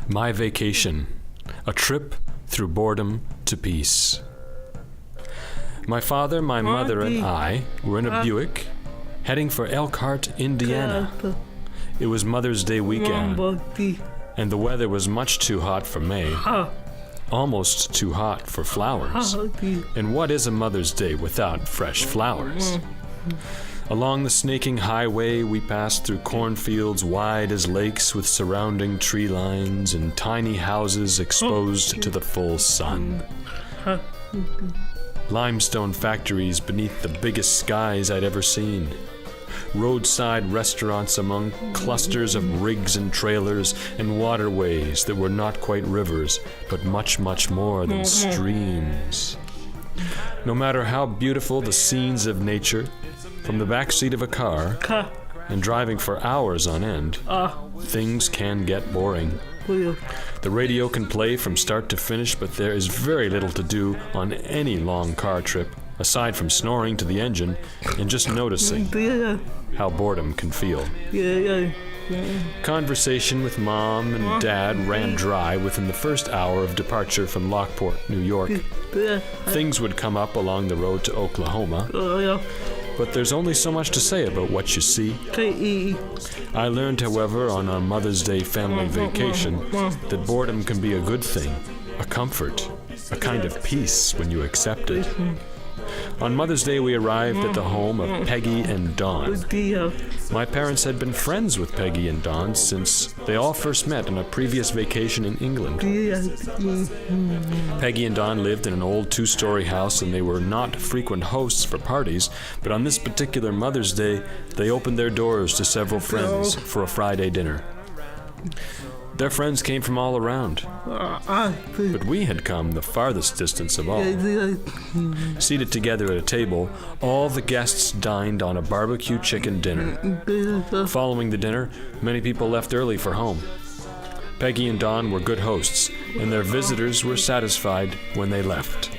My vacation, a trip through boredom to peace. My father, my mother, and I were in a Buick, heading for Elkhart, Indiana. It was Mother's Day weekend, and the weather was much too hot for May, almost too hot for flowers. And what is a Mother's Day without fresh flowers? Along the snaking highway, we passed through cornfields wide as lakes with surrounding tree lines and tiny houses exposed to the full sun. Limestone factories beneath the biggest skies I'd ever seen. Roadside restaurants among clusters of rigs and trailers, and waterways that were not quite rivers, but much, much more than streams. No matter how beautiful the scenes of nature, from the backseat of a car, and driving for hours on end, things can get boring. The radio can play from start to finish, but there is very little to do on any long car trip, aside from snoring to the engine and just noticing how boredom can feel. Conversation with Mom and Dad ran dry within the first hour of departure from Lockport, New York. Things would come up along the road to Oklahoma, but there's only so much to say about what you see. I learned, however, on our Mother's Day family vacation, that boredom can be a good thing, a comfort, a kind of peace when you accept it. On Mother's Day, we arrived at the home of Peggy and Don. My parents had been friends with Peggy and Don since they all first met on a previous vacation in England. Peggy and Don lived in an old two-story house, and they were not frequent hosts for parties, but on this particular Mother's Day, they opened their doors to several friends for a Friday dinner. Their friends came from all around, but we had come the farthest distance of all. Seated together at a table, all the guests dined on a barbecue chicken dinner. Following the dinner, many people left early for home. Peggy and Don were good hosts, and their visitors were satisfied when they left.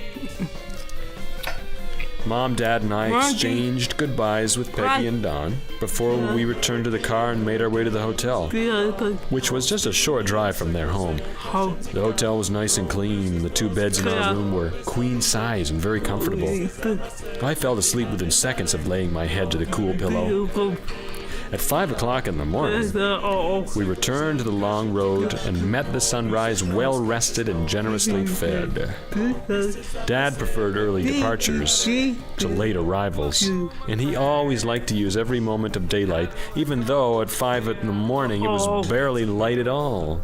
Mom, Dad, and I exchanged goodbyes with Peggy and Don before we returned to the car and made our way to the hotel, which was just a short drive from their home. The hotel was nice and clean, and the two beds in our room were queen size and very comfortable. I fell asleep within seconds of laying my head to the cool pillow. At 5 o'clock in the morning, we returned to the long road and met the sunrise well-rested and generously fed. Dad preferred early departures to late arrivals, and he always liked to use every moment of daylight, even though at 5 in the morning it was barely light at all.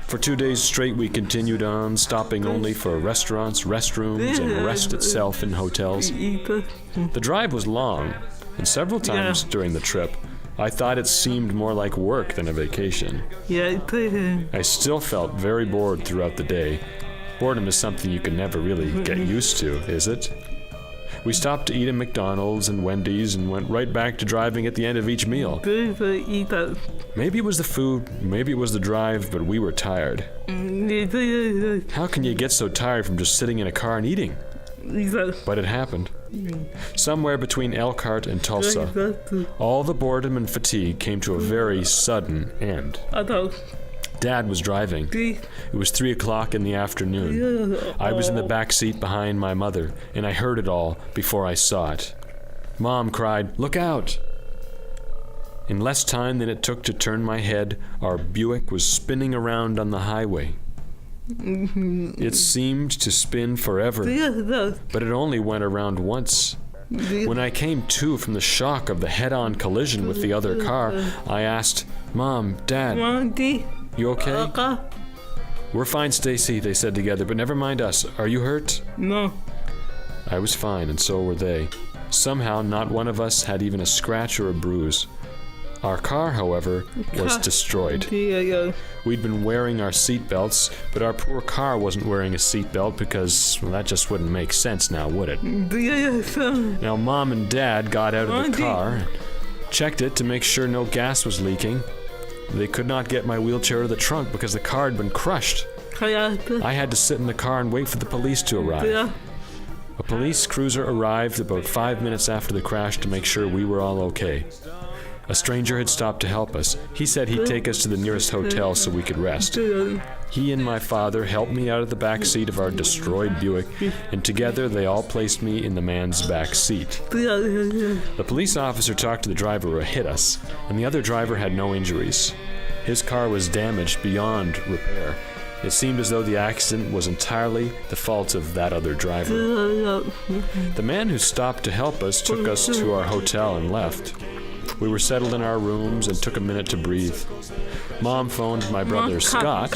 For 2 days straight, we continued on, stopping only for restaurants, restrooms, and rest itself in hotels. The drive was long, and several times during the trip, I thought it seemed more like work than a vacation. I still felt very bored throughout the day. Boredom is something you can never really get used to, is it? We stopped to eat at McDonald's and Wendy's and went right back to driving at the end of each meal. Maybe it was the food, maybe it was the drive, but we were tired. How can you get so tired from just sitting in a car and eating? But it happened. Somewhere between Elkhart and Tulsa, all the boredom and fatigue came to a very sudden end. Dad was driving. It was 3 o'clock in the afternoon. I was in the back seat behind my mother, and I heard it all before I saw it. Mom cried, "Look out!" In less time than it took to turn my head, our Buick was spinning around on the highway. It seemed to spin forever, but it only went around once. When I came to from the shock of the head-on collision with the other car, I asked, "Mom, Dad, you okay?" "We're fine, Stacy," they said together, "but never mind us. Are you hurt?" No. I was fine, and so were they. Somehow, not one of us had even a scratch or a bruise. Our car, however, was destroyed. We'd been wearing our seatbelts, but our poor car wasn't wearing a seatbelt because, well, that just wouldn't make sense now, would it? Now, Mom and Dad got out of the car and checked it to make sure no gas was leaking. They could not get my wheelchair out of the trunk because the car had been crushed. I had to sit in the car and wait for the police to arrive. A police cruiser arrived about 5 minutes after the crash to make sure we were all okay. A stranger had stopped to help us. He said he'd take us to the nearest hotel so we could rest. He and my father helped me out of the back seat of our destroyed Buick, and together they all placed me in the man's back seat. The police officer talked to the driver who hit us, and the other driver had no injuries. His car was damaged beyond repair. It seemed as though the accident was entirely the fault of that other driver. The man who stopped to help us took us to our hotel and left. We were settled in our rooms and took a minute to breathe. Mom phoned my brother Scott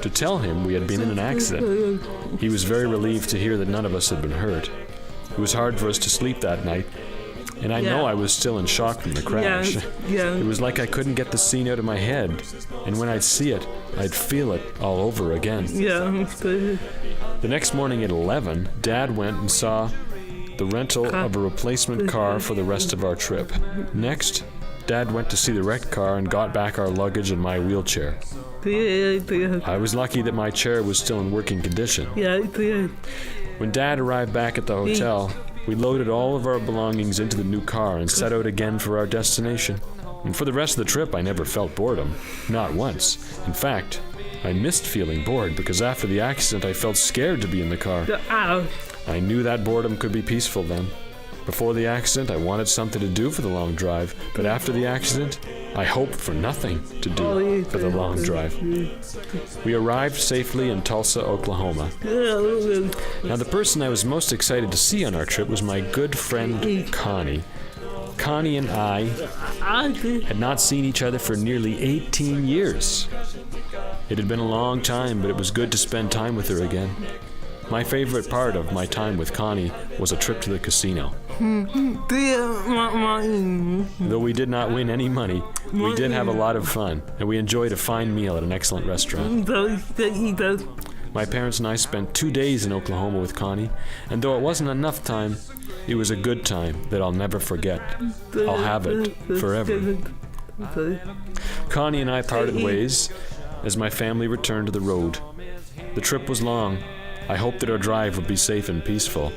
to tell him we had been in an accident. He was very relieved to hear that none of us had been hurt. It was hard for us to sleep that night, and I know I was still in shock from the crash. It was like I couldn't get the scene out of my head, and when I'd see it, I'd feel it all over again. The next morning at 11, Dad went and saw the rental of a replacement car for the rest of our trip. Next, Dad went to see the wrecked car and got back our luggage and my wheelchair. I was lucky that my chair was still in working condition. When Dad arrived back at the hotel, we loaded all of our belongings into the new car and set out again for our destination. And for the rest of the trip, I never felt boredom. Not once. In fact, I missed feeling bored because after the accident, I felt scared to be in the car. I knew that boredom could be peaceful then. Before the accident, I wanted something to do for the long drive, but after the accident, I hoped for nothing to do for the long drive. We arrived safely in Tulsa, Oklahoma. Now, the person I was most excited to see on our trip was my good friend Connie. Connie and I had not seen each other for nearly 18 years. It had been a long time, but it was good to spend time with her again. My favorite part of my time with Connie was a trip to the casino. Though we did not win any money, we did have a lot of fun, and we enjoyed a fine meal at an excellent restaurant. My parents and I spent 2 days in Oklahoma with Connie, and though it wasn't enough time, it was a good time that I'll never forget. I'll have it forever. Connie and I parted ways as my family returned to the road. The trip was long. I hoped that our drive would be safe and peaceful.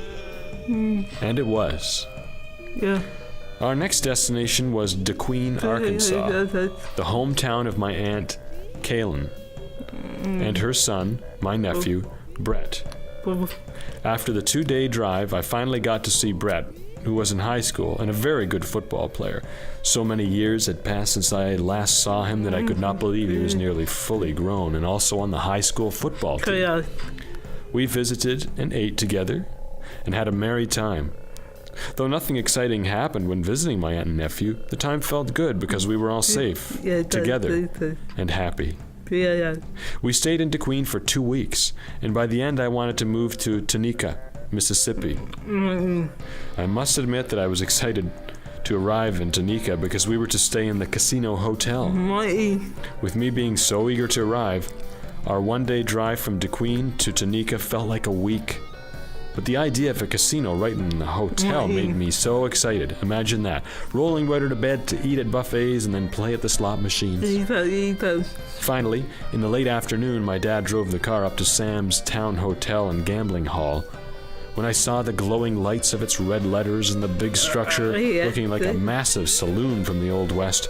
And it was. Our next destination was DeQueen, Arkansas, the hometown of my aunt, Kaylin, and her son, my nephew, Brett. After the 2-day drive, I finally got to see Brett, who was in high school and a very good football player. So many years had passed since I last saw him that I could not believe he was nearly fully grown and also on the high school football team. We visited and ate together and had a merry time. Though nothing exciting happened when visiting my aunt and nephew, the time felt good because we were all safe, together, and happy. We stayed in DeQueen for 2 weeks, and by the end I wanted to move to Tunica, Mississippi. I must admit that I was excited to arrive in Tunica because we were to stay in the casino hotel. With me being so eager to arrive, our 1-day drive from DeQueen to Tunica felt like a week. But the idea of a casino right in the hotel made me so excited. Imagine that. Rolling right out of bed to eat at buffets and then play at the slot machines. Finally, in the late afternoon, my dad drove the car up to Sam's Town Hotel and Gambling Hall. When I saw the glowing lights of its red letters and the big structure looking like a massive saloon from the Old West,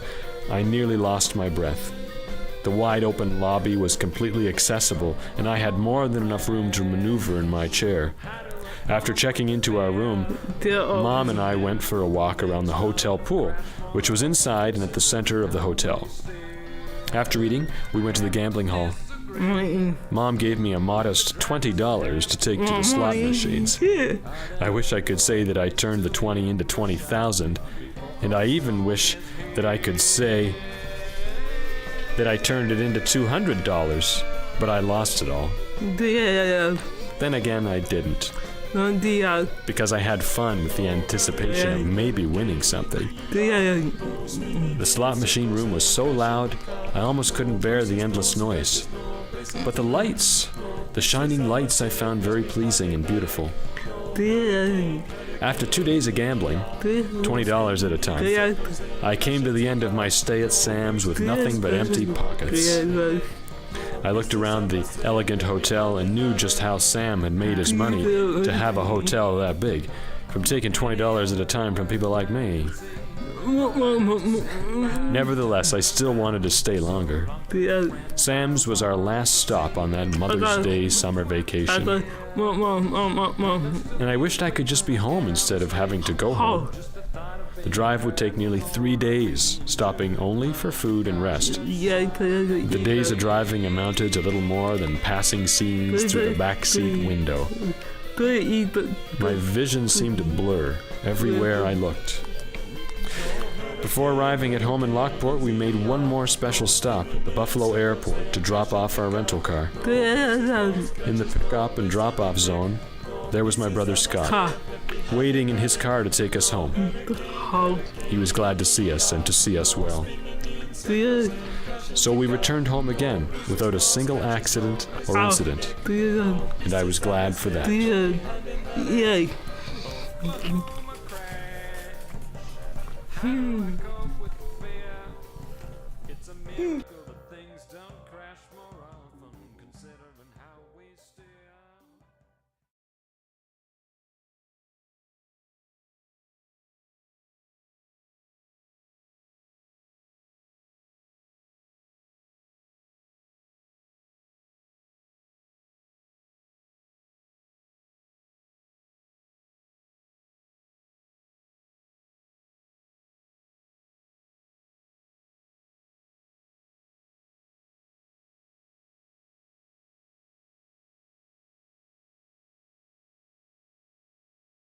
I nearly lost my breath. The wide-open lobby was completely accessible, and I had more than enough room to maneuver in my chair. After checking into our room, Mom and I went for a walk around the hotel pool, which was inside and at the center of the hotel. After eating, we went to the gambling hall. Mom gave me a modest $20 to take to the slot machines. I wish I could say that I turned the 20 into 20,000, and I even wish that I could say that I turned it into $200, but I lost it all. Then again, I didn't. Because I had fun with the anticipation of maybe winning something. The slot machine room was so loud, I almost couldn't bear the endless noise. But the lights, the shining lights, I found very pleasing and beautiful. After 2 days of gambling, $20 at a time, I came to the end of my stay at Sam's with nothing but empty pockets. I looked around the elegant hotel and knew just how Sam had made his money to have a hotel that big, from taking $20 at a time from people like me. Nevertheless, I still wanted to stay longer. Sam's was our last stop on that Mother's Day summer vacation. And I wished I could just be home instead of having to go home. The drive would take nearly 3 days, stopping only for food and rest. The days of driving amounted to little more than passing scenes through the backseat window. My vision seemed to blur everywhere I looked. Before arriving at home in Lockport, we made one more special stop at the Buffalo Airport to drop off our rental car. In the pick-up and drop-off zone, there was my brother Scott, waiting in his car to take us home. He was glad to see us and to see us well. So we returned home again without a single accident or incident, and I was glad for that. It's a miracle that things don't crash more often. Consider